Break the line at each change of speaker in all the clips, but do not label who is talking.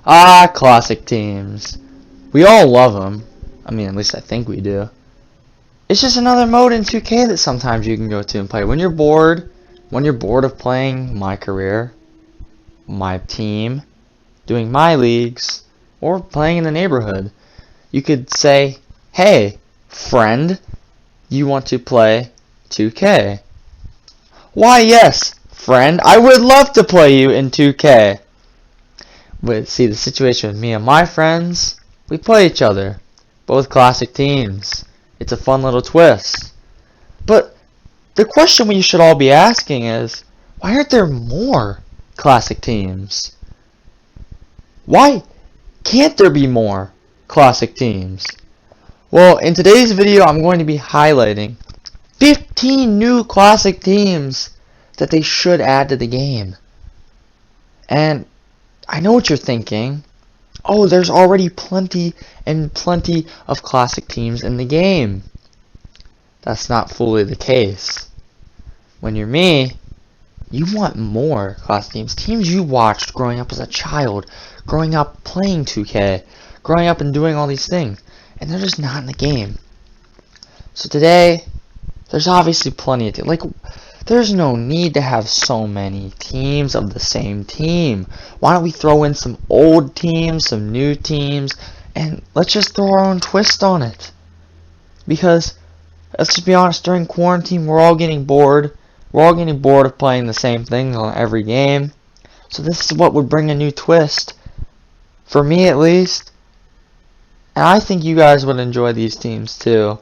Ah, classic teams. We all love them. I mean, at least I think we do. It's just another mode in 2K that sometimes you can go to and play. When you're bored of playing my career, my team, doing my leagues, or playing in the neighborhood, you could say, hey, friend, you want to play 2K? Why, yes, friend, I would love to play you in 2K. But see, the situation with me and my friends, we play each other. Both classic teams. It's a fun little twist. But the question we should all be asking is, why aren't there more classic teams? Why can't there be more classic teams? Well, in today's video, I'm going to be highlighting 15 new classic teams that they should add to the game. And I know what you're thinking. Oh, there's already plenty and plenty of classic teams in the game. That's not fully the case. When you're me, you want more classic teams. Teams you watched growing up as a child, growing up playing 2K, growing up and doing all these things. And they're just not in the game. So today, there's obviously plenty of teams. Like, there's no need to have so many teams of the same team. Why don't we throw in some old teams, some new teams, and let's just throw our own twist on it. Because, let's just be honest, during quarantine, we're all getting bored. We're all getting bored of playing the same things on every game. So this is what would bring a new twist. For me, at least. And I think you guys would enjoy these teams, too.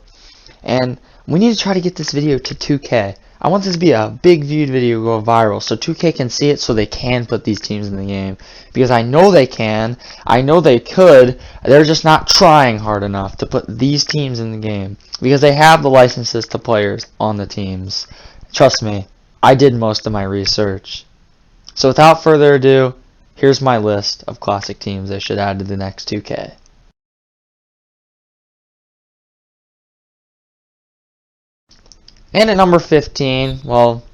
And we need to try to get this video to 2K. I want this to be a big viewed video, go viral, so 2K can see it so they can put these teams in the game. Because I know they can, I know they could, they're just not trying hard enough to put these teams in the game. Because they have the licenses to players on the teams. Trust me, I did most of my research. So without further ado, here's my list of classic teams they should add to the next 2K. And at number 15, well,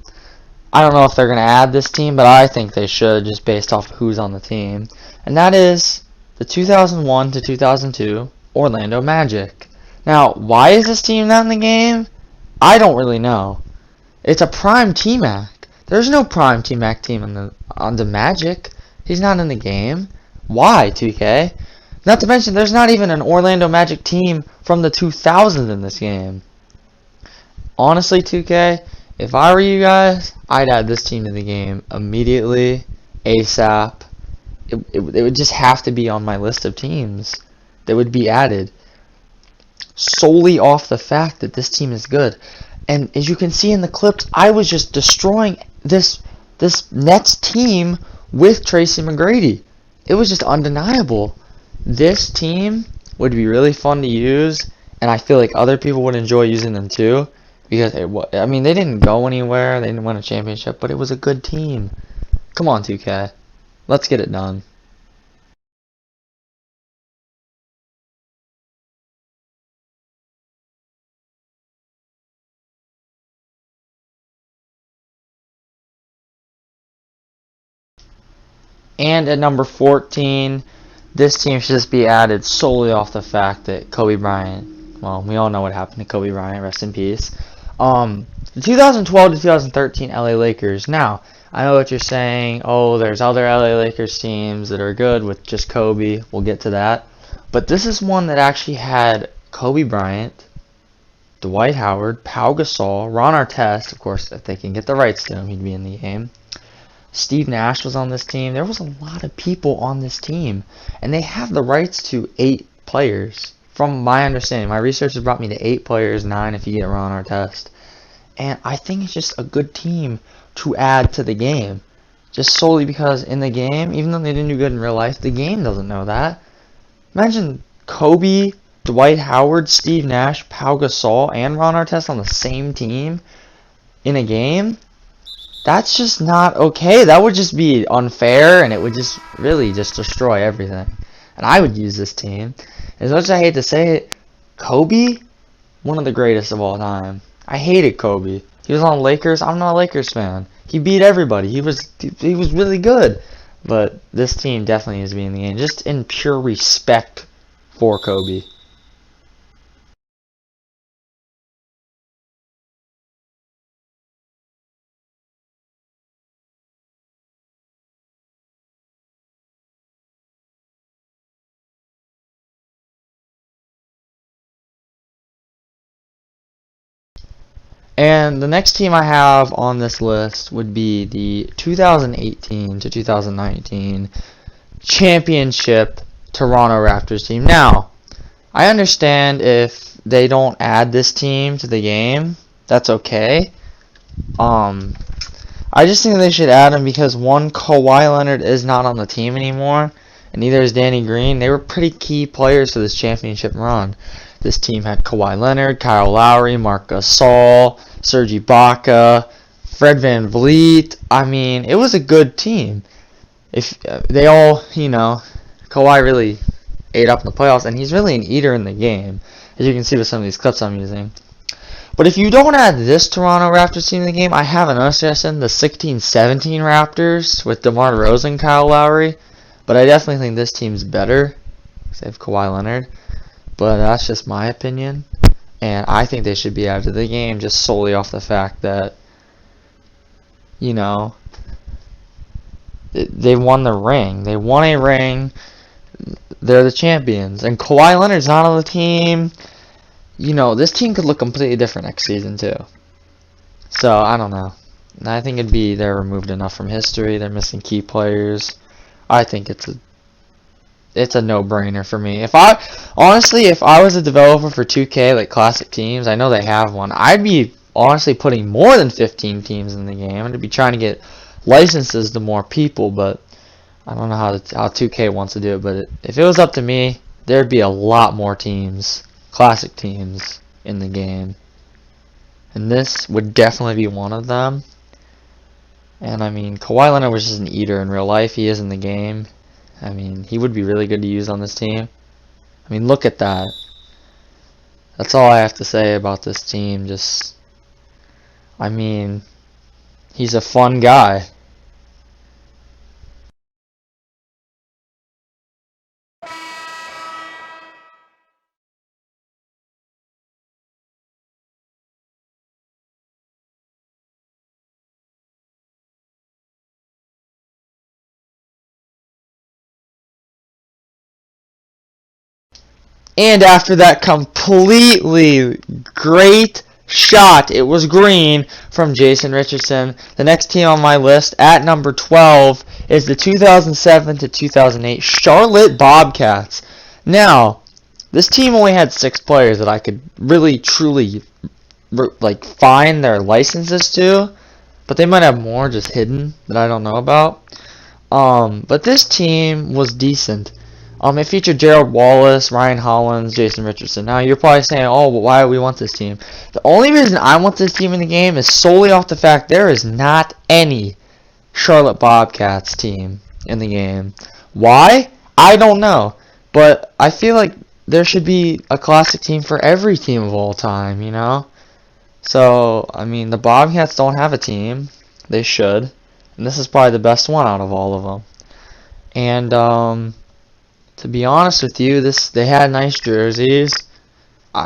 I don't know if they're going to add this team, but I think they should, just based off who's on the team. And that is the 2001 to 2002 Orlando Magic. Now, why is this team not in the game? I don't really know. It's a Prime T-Mac. There's no Prime T-Mac team on the Magic. He's not in the game. Why, 2K? Not to mention, there's not even an Orlando Magic team from the 2000s in this game. Honestly, 2K, if I were you guys, I'd add this team to the game immediately, ASAP. It would just have to be on my list of teams that would be added solely off the fact that this team is good. And as you can see in the clips, I was just destroying this Nets team with Tracy McGrady. It was just undeniable. This team would be really fun to use, and I feel like other people would enjoy using them too. Because, I mean, they didn't go anywhere, they didn't win a championship, but it was a good team. Come on, 2K. Let's get it done. And at number 14, this team should just be added solely off the fact that Kobe Bryant, well, we all know what happened to Kobe Bryant, rest in peace. The 2012 to 2013 LA Lakers. Now, I know what you're saying. Oh, there's other LA Lakers teams that are good with just Kobe. We'll get to that. But this is one that actually had Kobe Bryant, Dwight Howard, Pau Gasol, Ron Artest. Of course, if they can get the rights to him, he'd be in the game. Steve Nash was on this team. There was a lot of people on this team. And they have the rights to 8 players. From my understanding, my research has brought me to 8 players, 9 if you get Ron Artest. And I think it's just a good team to add to the game. Just solely because in the game, even though they didn't do good in real life, the game doesn't know that. Imagine Kobe, Dwight Howard, Steve Nash, Pau Gasol, and Ron Artest on the same team in a game. That's just not okay. That would just be unfair, and it would just really just destroy everything. And I would use this team. As much as I hate to say it, Kobe, one of the greatest of all time. I hated Kobe. He was on Lakers. I'm not a Lakers fan. He beat everybody. He was really good. But this team definitely needs to be in the game, just in pure respect for Kobe. And the next team I have on this list would be the 2018 to 2019 championship Toronto Raptors team. Now, I understand if they don't add this team to the game, that's okay. I just think they should add him because one, Kawhi Leonard is not on the team anymore, and neither is Danny Green. They were pretty key players for this championship run. This team had Kawhi Leonard, Kyle Lowry, Marc Gasol, Serge Ibaka, Fred VanVleet. I mean, it was a good team. If they all, Kawhi really ate up in the playoffs, and he's really an eater in the game, as you can see with some of these clips I'm using. But if you don't add this Toronto Raptors team in the game, I have another suggestion, the 16-17 Raptors with DeMar DeRozan and Kyle Lowry. But I definitely think this team's better, because they have Kawhi Leonard. But that's just my opinion. And I think they should be added to the game just solely off the fact that, they won the ring. They won a ring. They're the champions. And Kawhi Leonard's not on the team. This team could look completely different next season, too. So, I don't know. I think they're removed enough from history. They're missing key players. I think it's a no-brainer for me. If I was a developer for 2K, like classic teams, I know they have one, I'd be honestly putting more than 15 teams in the game. I'd be trying to get licenses to more people, but I don't know how 2K wants to do it. But if it was up to me, there'd be a lot more teams. Classic teams in the game, and this would definitely be one of them. And I mean, Kawhi Leonard was just an eater in real life. He is in the game. I mean, he would be really good to use on this team. I mean, look at that. That's all I have to say about this team. I mean, he's a fun guy. And after that completely great shot, it was green from Jason Richardson. The next team on my list at number 12 is the 2007 to 2008 Charlotte Bobcats. Now, this team only had 6 players that I could really truly find their licenses to, but they might have more just hidden that I don't know about. But this team was decent. It featured Gerald Wallace, Ryan Hollins, Jason Richardson. Now, you're probably saying, oh, but why do we want this team? The only reason I want this team in the game is solely off the fact there is not any Charlotte Bobcats team in the game. Why? I don't know. But I feel like there should be a classic team for every team of all time, So, I mean, the Bobcats don't have a team. They should. And this is probably the best one out of all of them. And, to be honest with you, they had nice jerseys,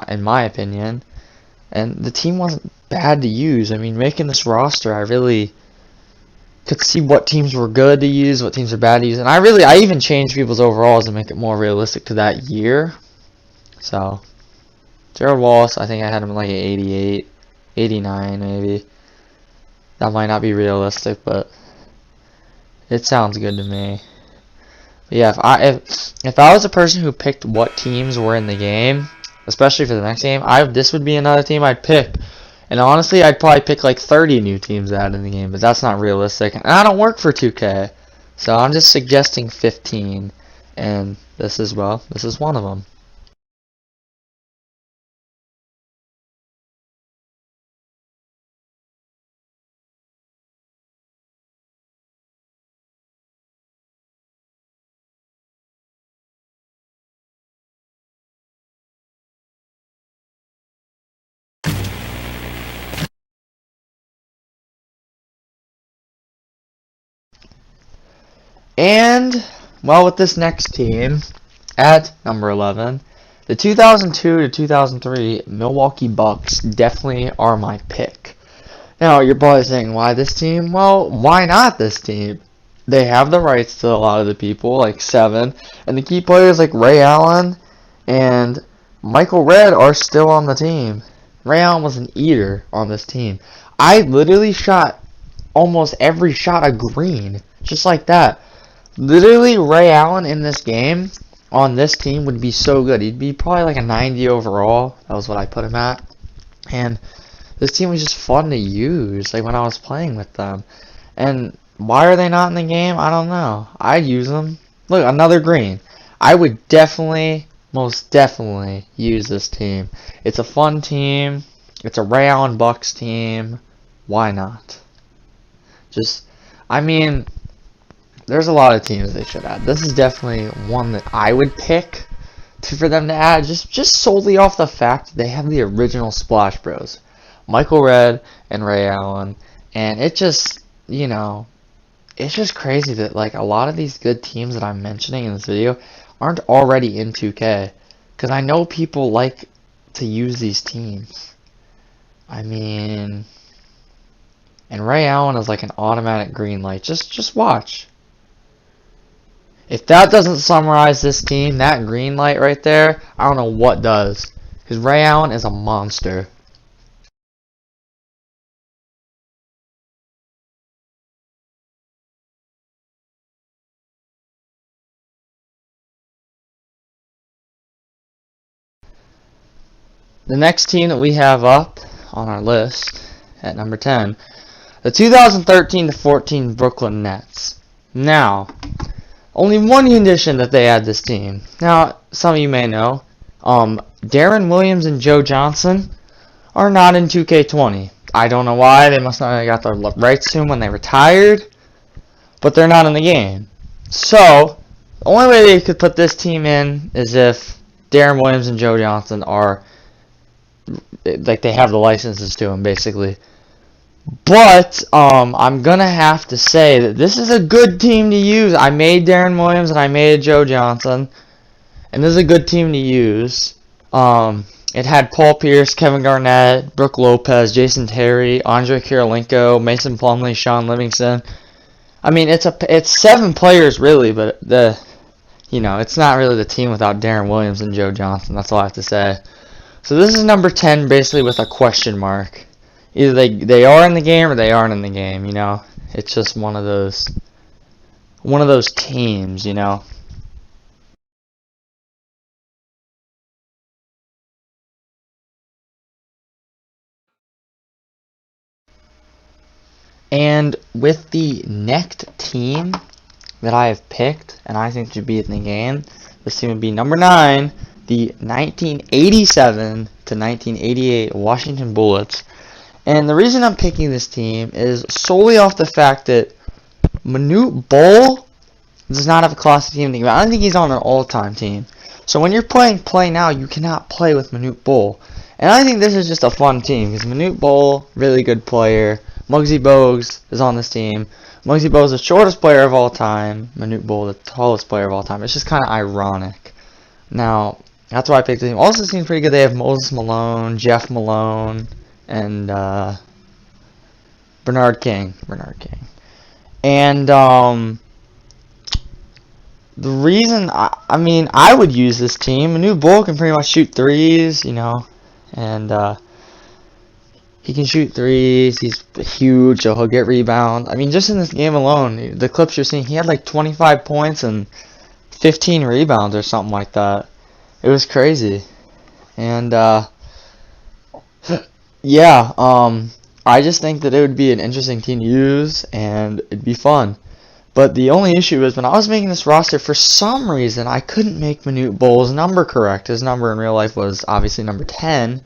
in my opinion, and the team wasn't bad to use. I mean, making this roster, I really could see what teams were good to use, what teams are bad to use, and I even changed people's overalls to make it more realistic to that year. So, Gerald Wallace, I think I had him like an 88, 89 maybe. That might not be realistic, but it sounds good to me. Yeah, if I was a person who picked what teams were in the game, especially for the next game, this would be another team I'd pick. And honestly, I'd probably pick like 30 new teams to add in the game, but that's not realistic. And I don't work for 2K, so I'm just suggesting 15. And this is one of them. And, well, with this next team, at number 11, the 2002 to 2003 Milwaukee Bucks definitely are my pick. Now, you're probably saying, why this team? Well, why not this team? They have the rights to a lot of the people, like 7, and the key players like Ray Allen and Michael Redd are still on the team. Ray Allen was an eater on this team. I literally shot almost every shot of green, just like that. Literally, Ray Allen in this game on this team would be so good. He'd be probably like a 90 overall. That was what I put him at. And this team was just fun to use, like when I was playing with them. And why are they not in the game? I don't know. I'd use them. Look, another green. I would definitely, most definitely use this team. It's a fun team. It's a Ray Allen Bucks team. Why not? Just, I mean, there's a lot of teams they should add. This is definitely one that I would pick for them to add, just solely off the fact that they have the original Splash Bros, Michael Redd and Ray Allen, and it just, you know, it's just crazy that like a lot of these good teams that I'm mentioning in this video aren't already in 2K, because I know people like to use these teams. I mean, and Ray Allen is like an automatic green light. Just watch. If that doesn't summarize this team, that green light right there, I don't know what does. Because Ray Allen is a monster. The next team that we have up on our list at number 10, the 2013 to 14 Brooklyn Nets. Now, only one condition that they add this team. Now, some of you may know, Darren Williams and Joe Johnson are not in 2K20. I don't know why. They must not have got their rights to them when they retired, but they're not in the game. So, the only way they could put this team in is if Darren Williams and Joe Johnson are, like, they have the licenses to them, basically. But, I'm going to have to say that this is a good team to use. I made Darren Williams and I made Joe Johnson. And this is a good team to use. It had Paul Pierce, Kevin Garnett, Brooke Lopez, Jason Terry, Andre Kirilenko, Mason Plumlee, Sean Livingston. I mean, it's 7 players really, but it's not really the team without Darren Williams and Joe Johnson. That's all I have to say. So this is number 10 basically with a question mark. Either they are in the game or they aren't in the game, you know. It's just one of those teams, you know. And with the next team that I have picked and I think should be in the game, this team would be number 9, the 1987 to 1988 Washington Bullets. And the reason I'm picking this team is solely off the fact that Manute Bol does not have a classic team. I don't think he's on an all-time team. So when you're playing Play Now, you cannot play with Manute Bol. And I think this is just a fun team because Manute Bol, really good player. Muggsy Bogues is on this team. Muggsy Bogues is the shortest player of all time. Manute Bol, the tallest player of all time. It's just kind of ironic. Now, that's why I picked the team. Also, this team's pretty good. They have Moses Malone, Jeff Malone, and Bernard King. And the reason, I would use this team. Manute Bol can pretty much shoot threes, you know, and he can shoot threes. He's huge, so he'll get rebounds. I mean, just in this game alone, the clips you're seeing, he had like 25 points and 15 rebounds or something like that. It was crazy. And yeah, I just think that it would be an interesting team to use, and it'd be fun. But the only issue is when I was making this roster, for some reason, I couldn't make Manute Bol's number correct. His number in real life was obviously number 10,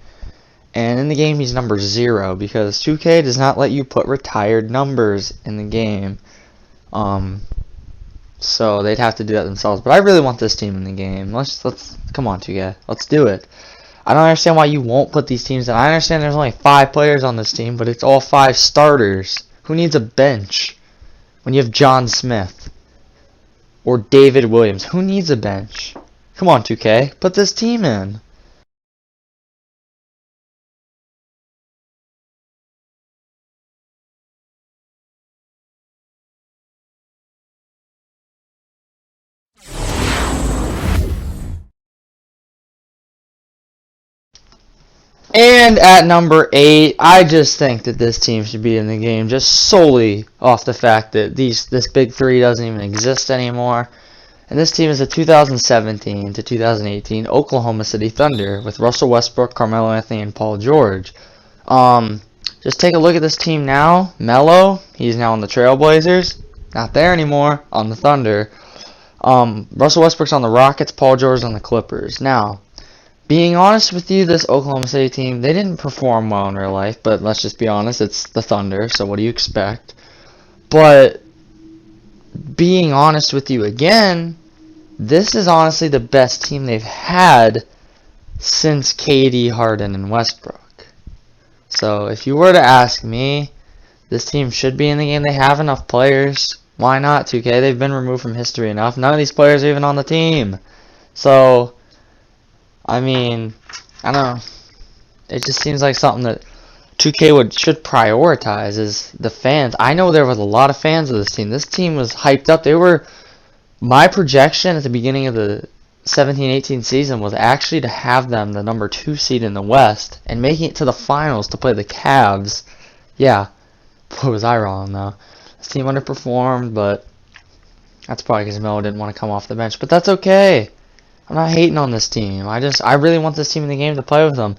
and in the game he's number 0, because 2K does not let you put retired numbers in the game. So they'd have to do that themselves. But I really want this team in the game. Let's come on, 2K. Let's do it. I don't understand why you won't put these teams in. I understand there's only 5 players on this team, but it's all 5 starters. Who needs a bench when you have John Smith? or David Williams. Who needs a bench? Come on, 2K. Put this team in. And at number 8, I just think that this team should be in the game just solely off the fact that this big three doesn't even exist anymore. And this team is the 2017 to 2018 Oklahoma City Thunder with Russell Westbrook, Carmelo Anthony, and Paul George. Just take a look at this team now. Melo, he's now on the Trailblazers. Not there anymore, on the Thunder. Russell Westbrook's on the Rockets, Paul George on the Clippers. Now, being honest with you, this Oklahoma City team, they didn't perform well in real life, but let's just be honest, it's the Thunder, so what do you expect? But being honest with you again, this is honestly the best team they've had since KD, Harden, and Westbrook. So if you were to ask me, this team should be in the game. They have enough players. Why not, 2K? They've been removed from history enough. None of these players are even on the team. So, I mean, I don't know. It just seems like something that 2K should prioritize is the fans. I know there was a lot of fans of this team. This team was hyped up. My projection at the beginning of the 17-18 season was actually to have them the number 2 seed in the West and making it to the finals to play the Cavs. Yeah, boy, was I wrong though. This team underperformed, but that's probably because Melo didn't want to come off the bench. But that's okay. I'm not hating on this team. I really want this team in the game to play with them.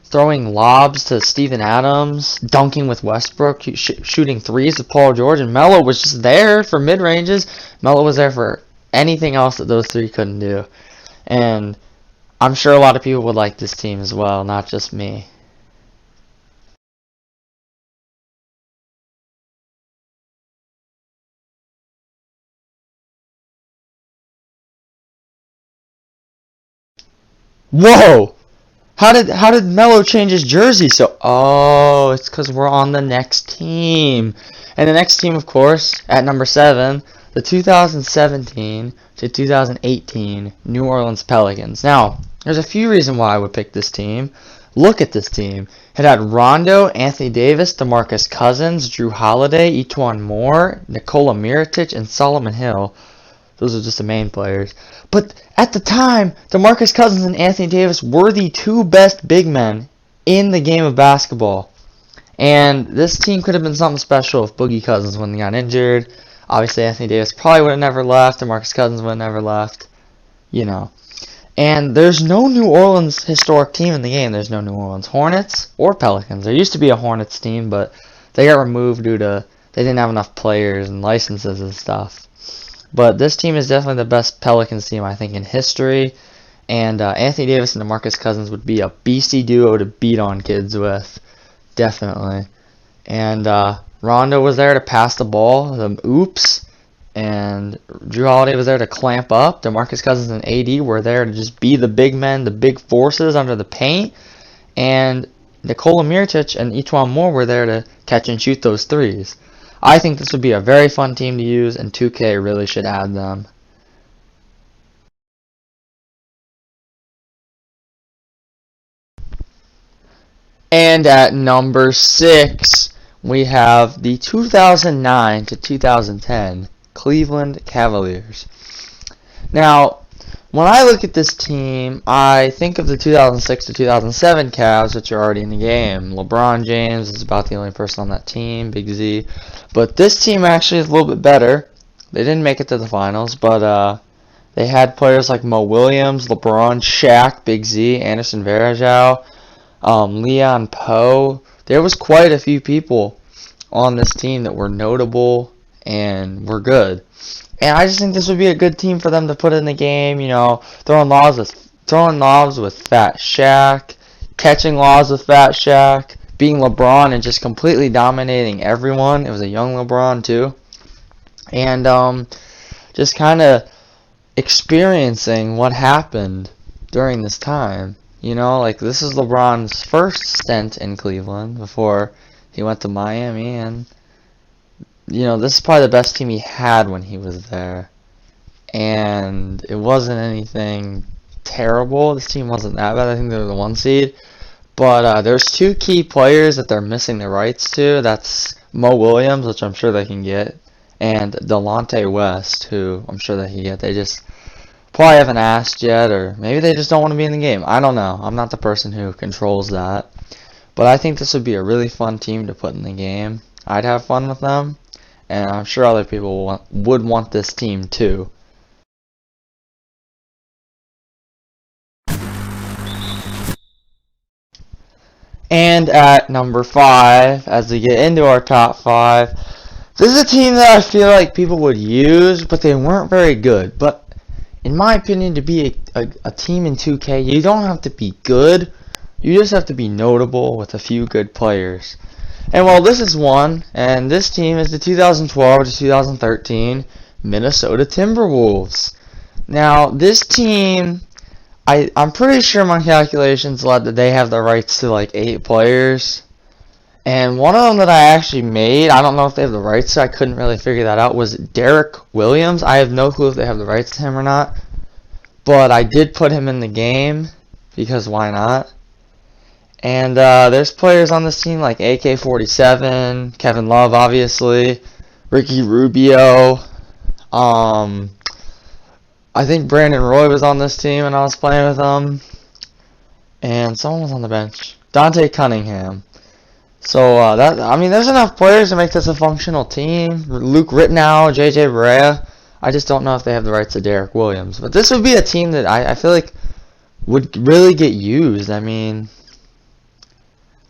Throwing lobs to Steven Adams, dunking with Westbrook, shooting threes with Paul George, and Melo was just there for mid-ranges. Melo was there for anything else that those three couldn't do. And I'm sure a lot of people would like this team as well, not just me. Whoa! How did Melo change his jersey? Oh, it's because we're on the next team. And the next team, of course, at number 7, the 2017 to 2018 New Orleans Pelicans. Now, there's a few reasons why I would pick this team. Look at this team. It had Rondo, Anthony Davis, DeMarcus Cousins, Drew Holiday, Etuan Moore, Nikola Mirotic, and Solomon Hill. Those are just the main players. But at the time, DeMarcus Cousins and Anthony Davis were the 2 best big men in the game of basketball. And this team could have been something special if Boogie Cousins wouldn't have got injured. Obviously, Anthony Davis probably would have never left. DeMarcus Cousins would have never left. You know. And there's no New Orleans historic team in the game. There's no New Orleans Hornets or Pelicans. There used to be a Hornets team, but they got removed due to they didn't have enough players and licenses and stuff. But this team is definitely the best Pelicans team, I think, in history. And Anthony Davis and DeMarcus Cousins would be a beastie duo to beat on kids with. Definitely. And Rondo was there to pass the ball, the oops. And Drew Holiday was there to clamp up. DeMarcus Cousins and AD were there to just be the big men, the big forces under the paint. And Nikola Mirotic and Etuan Moore were there to catch and shoot those threes. I think this would be a very fun team to use, and 2K really should add them. And at number 6, we have the 2009 to 2010 Cleveland Cavaliers. Now, when I look at this team, I think of the 2006 to 2007 Cavs, which are already in the game. LeBron James is about the only person on that team, Big Z. But this team actually is a little bit better. They didn't make it to the finals, but they had players like Mo Williams, LeBron, Shaq, Big Z, Anderson Varejao, Leon Poe. There was quite a few people on this team that were notable and were good. And I just think this would be a good team for them to put in the game, you know, throwing lobs with Fat Shaq, catching lobs with Fat Shaq, being LeBron and just completely dominating everyone. It was a young LeBron too. And just kind of experiencing what happened during this time. You know, like this is LeBron's first stint in Cleveland before he went to Miami, and you know, this is probably the best team he had when he was there. and it wasn't anything terrible. This team wasn't that bad. I think they were the 1 seed. But there's 2 key players that they're missing the rights to. That's Mo Williams, which I'm sure they can get, and Delonte West, who I'm sure they can get. They just probably haven't asked yet, or maybe they just don't want to be in the game. I don't know. I'm not the person who controls that. But I think this would be a really fun team to put in the game. I'd have fun with them, and I'm sure other people would want this team too. And at number 5, as we get into our top 5, this is a team that I feel like people would use, but they weren't very good. But in my opinion, to be a team in 2K, you don't have to be good. You just have to be notable with a few good players. And well, this is one, and this team is the 2012 to 2013 Minnesota Timberwolves. Now, this team, I'm pretty sure my calculations led that they have the rights to like 8 players. And one of them that I actually made, I don't know if they have the rights to, I couldn't really figure that out, was Derek Williams. I have no clue if they have the rights to him or not. But I did put him in the game, because why not? And there's players on this team like AK-47, Kevin Love, obviously, Ricky Rubio. I think Brandon Roy was on this team and I was playing with him. And someone was on the bench. Dante Cunningham. So, there's enough players to make this a functional team. Luke Rittenau, JJ Barea. I just don't know if they have the rights to Derek Williams. But this would be a team that I feel like would really get used. I mean,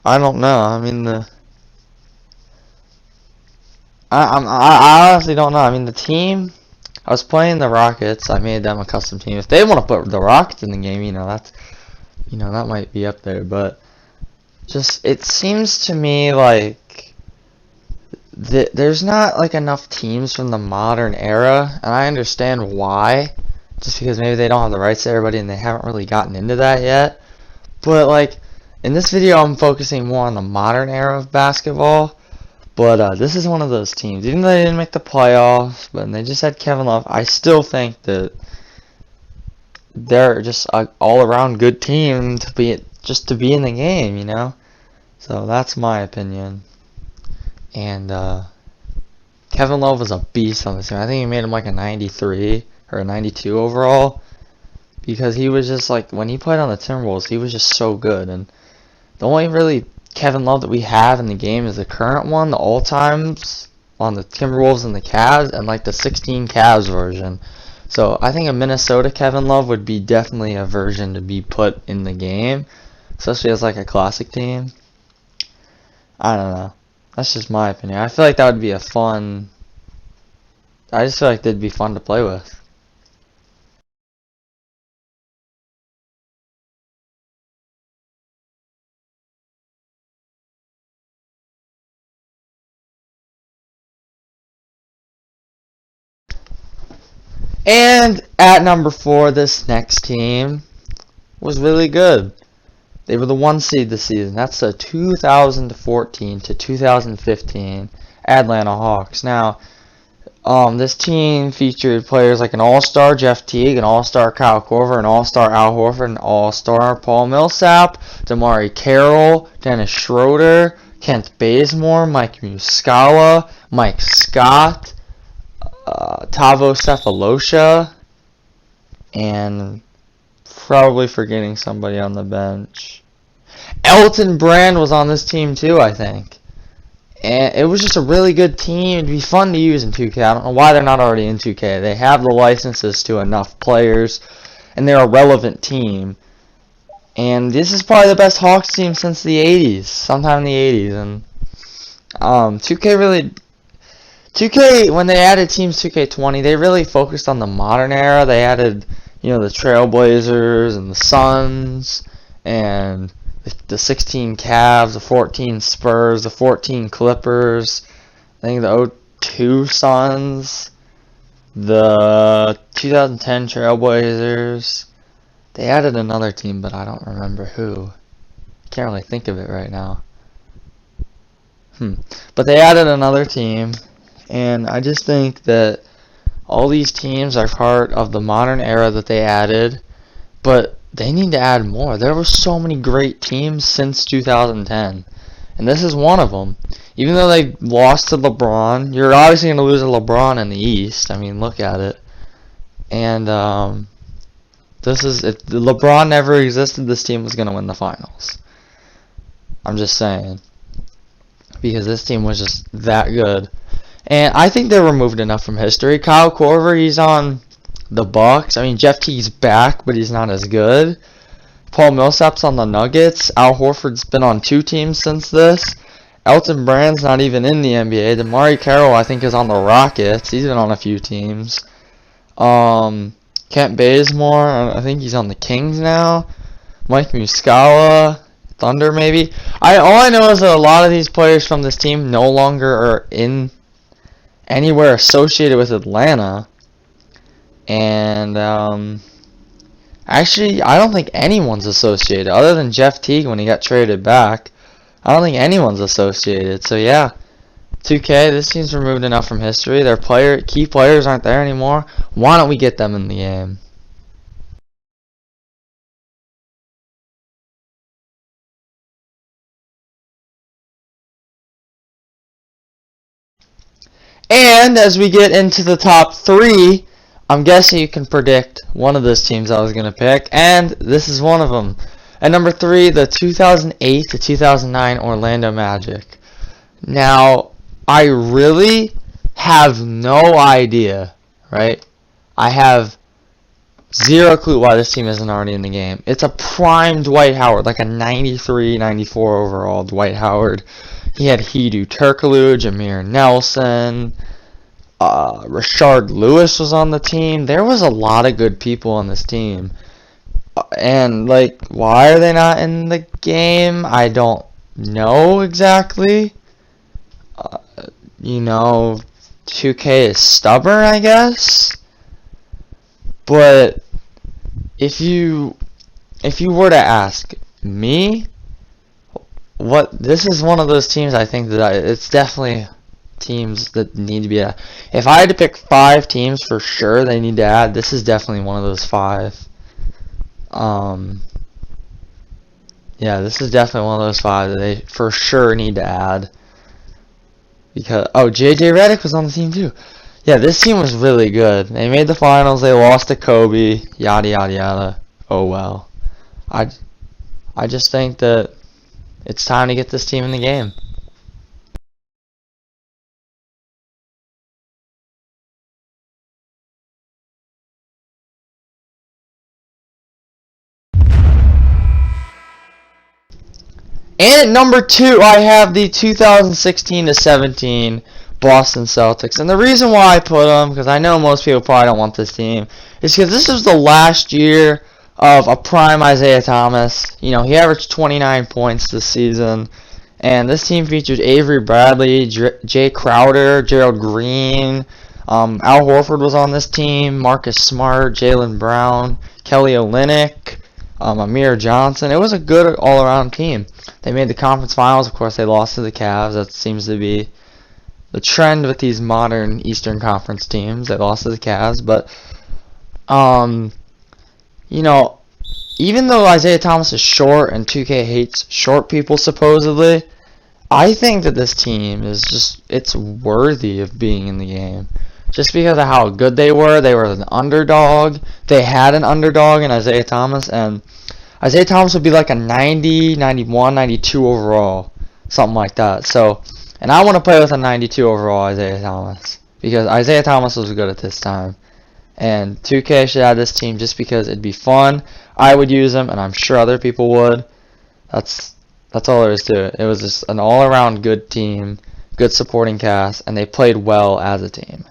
I don't know. I mean, I honestly don't know. I mean, the team, I was playing the Rockets. I made them a custom team. If they want to put the Rockets in the game, that might be up there. But just, it seems to me like there's not like enough teams from the modern era, and I understand why. Just because maybe they don't have the rights to everybody and they haven't really gotten into that yet. But like, in this video, I'm focusing more on the modern era of basketball. But this is one of those teams. Even though they didn't make the playoffs, but they just had Kevin Love, I still think that they're just an all-around good team to be in the game, you know. So that's my opinion. And Kevin Love was a beast on this team. I think he made him like a 93 or a 92 overall, because he was just like, when he played on the Timberwolves, he was just so good. And the only really Kevin Love that we have in the game is the current one, the all-times on the Timberwolves and the Cavs, and like the 16 Cavs version. So I think a Minnesota Kevin Love would be definitely a version to be put in the game, especially as like a classic team. I don't know. That's just my opinion. I feel like that would be I just feel like they'd be fun to play with. And at number 4, this next team was really good. They were the 1 seed this season. That's the 2014 to 2015 Atlanta Hawks. Now, this team featured players like an all-star Jeff Teague, an all-star Kyle Korver, an all-star Al Horford, an all-star Paul Millsap, Damari Carroll, Dennis Schroeder, Kent Bazemore, Mike Muscala, Mike Scott, Tavo Cephalosha, and probably forgetting somebody on the bench. Elton Brand was on this team too, I think. And it was just a really good team. It'd be fun to use in 2K. I don't know why they're not already in 2K. They have the licenses to enough players, and they're a relevant team. And this is probably the best Hawks team since the 80s, sometime in the 80s. And 2K, when they added Teams 2K20, they really focused on the modern era. They added, the Trailblazers and the Suns and the 16 Cavs, the 14 Spurs, the 14 Clippers, I think the 02 Suns, the 2010 Trailblazers. They added another team, but I don't remember who. Can't really think of it right now. But they added another team, and I just think that All these teams are part of the modern era that they added, but they need to add more. There were so many great teams since 2010, and this is one of them. Even though they lost to LeBron, you're obviously going to lose to LeBron in the East. I mean, look at it. And if LeBron never existed, this team was going to win the finals. I'm just saying, because this team was just that good. And I think they removed enough from history. Kyle Korver, he's on the Bucks. I mean, Jeff Teague's back, but he's not as good. Paul Millsap's on the Nuggets. Al Horford's been on 2 teams since this. Elton Brand's not even in the NBA. DeMarre Carroll, I think, is on the Rockets. He's been on a few teams. Kent Bazemore, I think he's on the Kings now. Mike Muscala, Thunder maybe. All I know is that a lot of these players from this team no longer are in anywhere associated with Atlanta. And actually, I don't think anyone's associated other than Jeff Teague when he got traded back. I don't think anyone's associated. So yeah, 2K, this team's removed enough from history. Their key players aren't there anymore. Why don't we get them in the game? And as we get into the top 3, I'm guessing you can predict one of those teams I was going to pick, and this is one of them. At number 3, the 2008 to 2009 Orlando Magic. Now, I really have no idea, right? I have zero clue why this team isn't already in the game. It's a prime Dwight Howard, like a 93, 94 overall Dwight Howard. He had Hedo Turkoglu, Jameer Nelson, Rashard Lewis was on the team. There was a lot of good people on this team. And, like, why are they not in the game? I don't know exactly. 2K is stubborn, I guess. But if you were to ask me, this is one of those teams I think that it's definitely teams that need to be added. If I had to pick 5 teams for sure they need to add, this is definitely one of those 5. Yeah, this is definitely one of those 5 that they for sure need to add. Because JJ Redick was on the team too. Yeah, this team was really good. They made the finals. They lost to Kobe. Yada yada yada. Oh well. I just think that it's time to get this team in the game. And at number 2, I have the 2016 to 17 Boston Celtics. And the reason why I put them, because I know most people probably don't want this team, is because this was the last year of a prime Isaiah Thomas. He averaged 29 points this season. And this team featured Avery Bradley, Jay Crowder, Gerald Green. Al Horford was on this team, Marcus Smart, Jaylen Brown, Kelly Olynyk, Amir Johnson. It was a good all-around team. They made the conference finals. Of course, they lost to the Cavs. That seems to be the trend with these modern Eastern Conference teams. They lost to the Cavs. But, even though Isaiah Thomas is short and 2K hates short people supposedly, I think that this team is it's worthy of being in the game. Just because of how good they were an underdog. They had an underdog in Isaiah Thomas, and Isaiah Thomas would be like a 90, 91, 92 overall, something like that. So, and I want to play with a 92 overall Isaiah Thomas, because Isaiah Thomas was good at this time. And 2K should add this team just because it'd be fun. I would use them, and I'm sure other people would. That's all there is to it. It was just an all-around good team, good supporting cast, and they played well as a team.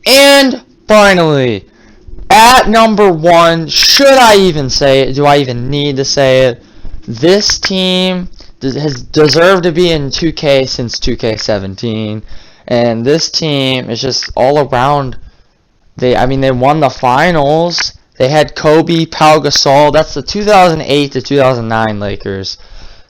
And finally, at number 1, should I even say it? Do I even need to say it? This team has deserved to be in 2K since 2K17, and this team is just all around. They won the finals. They had Kobe, Pau Gasol. That's the 2008 to 2009 Lakers.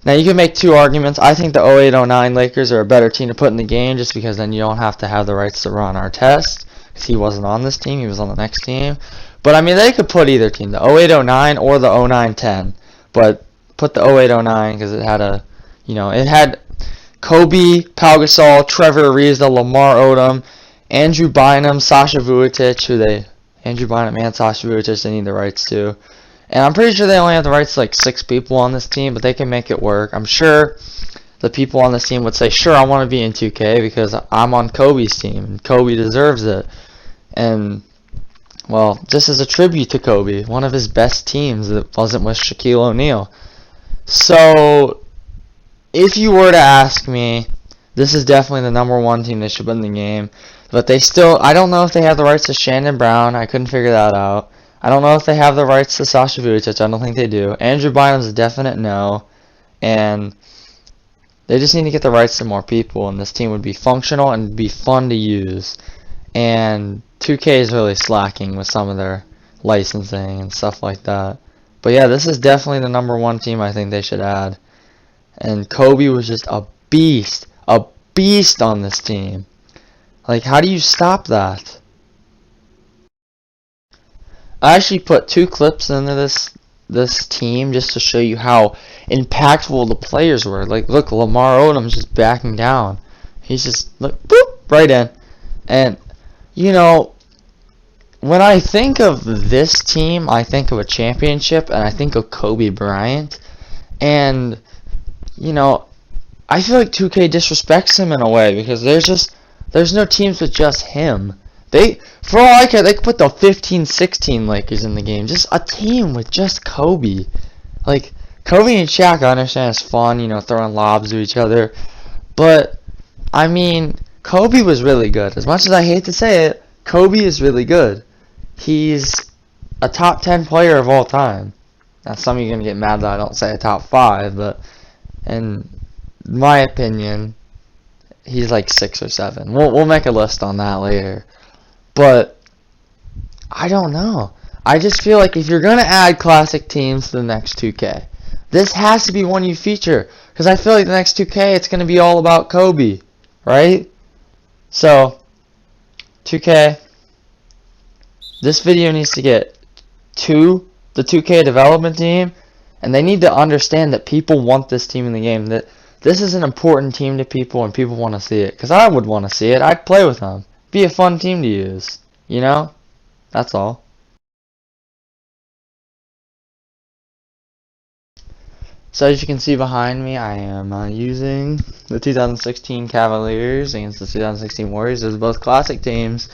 Now, you can make two arguments. I think the 08-09 Lakers are a better team to put in the game just because then you don't have to have the rights to Ron Artest because he wasn't on this team. He was on the next team. But, I mean, they could put either team, the 08-09 or the 09-10. But put the 08-09 because it had a, it had Kobe, Pau Gasol, Trevor Ariza, Lamar Odom, Andrew Bynum, Sasha Vujacic, Andrew Bynum and Sasha Vujacic they need the rights to. And I'm pretty sure they only have the rights to like 6 people on this team, but they can make it work. I'm sure the people on this team would say, sure, I want to be in 2K because I'm on Kobe's team, and Kobe deserves it. And, well, this is a tribute to Kobe, one of his best teams that wasn't with Shaquille O'Neal. So, if you were to ask me, this is definitely the #1 team they should put in the game. But they still, I don't know if they have the rights to Shannon Brown. I couldn't figure that out. I don't know if they have the rights to Sasha Vujacic. I don't think they do. Andrew Bynum's a definite no. And they just need to get the rights to more people, and this team would be functional and be fun to use. And 2K is really slacking with some of their licensing and stuff like that. But yeah, this is definitely the #1 team I think they should add. And Kobe was just a beast on this team. Like, how do you stop that? I actually put 2 clips into this team just to show you how impactful the players were. Like, look, Lamar Odom's just backing down. He's just, look, boop, right in. And, when I think of this team, I think of a championship, and I think of Kobe Bryant. And, I feel like 2K disrespects him in a way because there's no teams with just him. For all I care, they could put the 15-16 Lakers in the game. Just a team with just Kobe. Like, Kobe and Shaq, I understand it's fun, throwing lobs to each other. But, I mean, Kobe was really good. As much as I hate to say it, Kobe is really good. He's a top 10 player of all time. Now, some of you are going to get mad that I don't say a top 5, but in my opinion, he's like 6 or 7. We'll make a list on that later. But I don't know. I just feel like if you're going to add classic teams to the next 2K, this has to be one you feature. Because I feel like the next 2K, it's going to be all about Kobe. Right? So, 2K, this video needs to get to the 2K development team. And they need to understand that people want this team in the game. That this is an important team to people and people want to see it. Because I would want to see it. I'd play with them. Be a fun team to use. That's all. So as you can see behind me, I am using the 2016 Cavaliers against the 2016 Warriors. Those are both classic teams.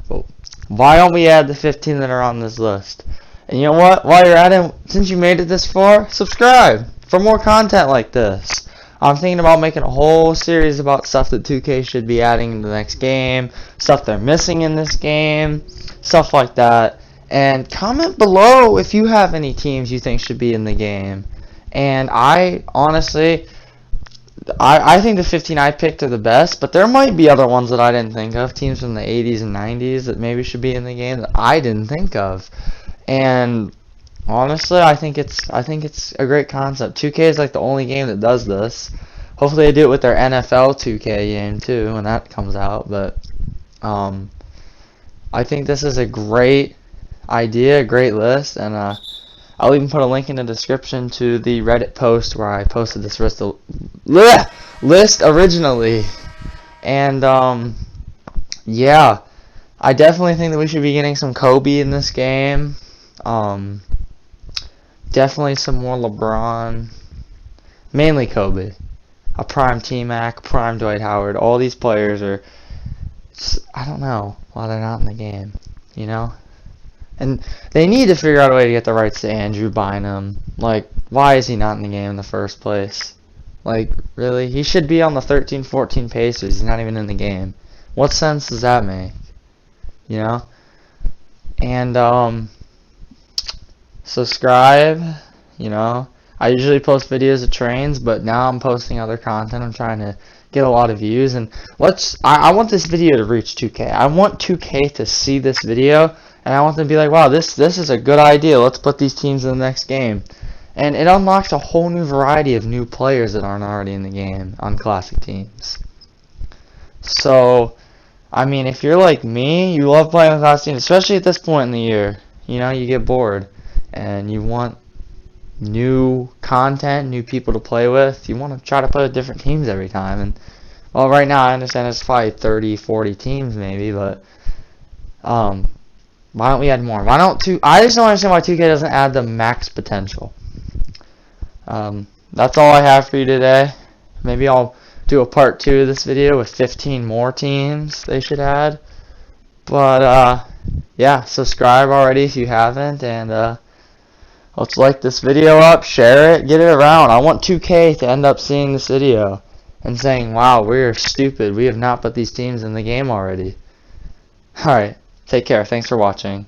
But why don't we add the 15 that are on this list? And you know what? While you're at it, since you made it this far, subscribe for more content like this. I'm thinking about making a whole series about stuff that 2K should be adding in the next game, stuff they're missing in this game, stuff like that. And comment below if you have any teams you think should be in the game. And I honestly, I think the 15 I picked are the best, but there might be other ones that I didn't think of, teams from the 80s and 90s that maybe should be in the game that I didn't think of. And honestly, I think it's a great concept. 2K is like the only game that does this. Hopefully they do it with their NFL 2K game too when that comes out. But I think this is a great idea, a great list, and I'll even put a link in the description to the Reddit post where I posted this list originally. And yeah, I definitely think that we should be getting some Kobe in this game. Definitely some more LeBron. Mainly Kobe. A prime T-Mac, prime Dwight Howard. All these players are, I don't know why they're not in the game, And they need to figure out a way to get the rights to Andrew Bynum. Like, why is he not in the game in the first place? Like, really? He should be on the 13-14 Pacers. He's not even in the game. What sense does that make? And, subscribe, I usually post videos of trains, but now I'm posting other content. I'm trying to get a lot of views, and I want this video to reach 2K. I want 2K to see this video, and I want them to be like, wow, this is a good idea. Let's put these teams in the next game. And it unlocks a whole new variety of new players that aren't already in the game on classic teams. So, I mean, if you're like me, you love playing with classic teams, especially at this point in the year. You know, you get bored and you want new content, new people to play with. You want to try to play with different teams every time. And, well, right now I understand it's probably 30, 40 teams maybe, but why don't we add more? Why don't I just don't understand why 2K doesn't add the max potential. That's all I have for you today. Maybe I'll do a part 2 of this video with 15 more teams they should add. But yeah, subscribe already if you haven't, and let's like this video up, share it, get it around. I want 2K to end up seeing this video and saying, wow, we're stupid, we have not put these teams in the game already. Alright, take care, thanks for watching.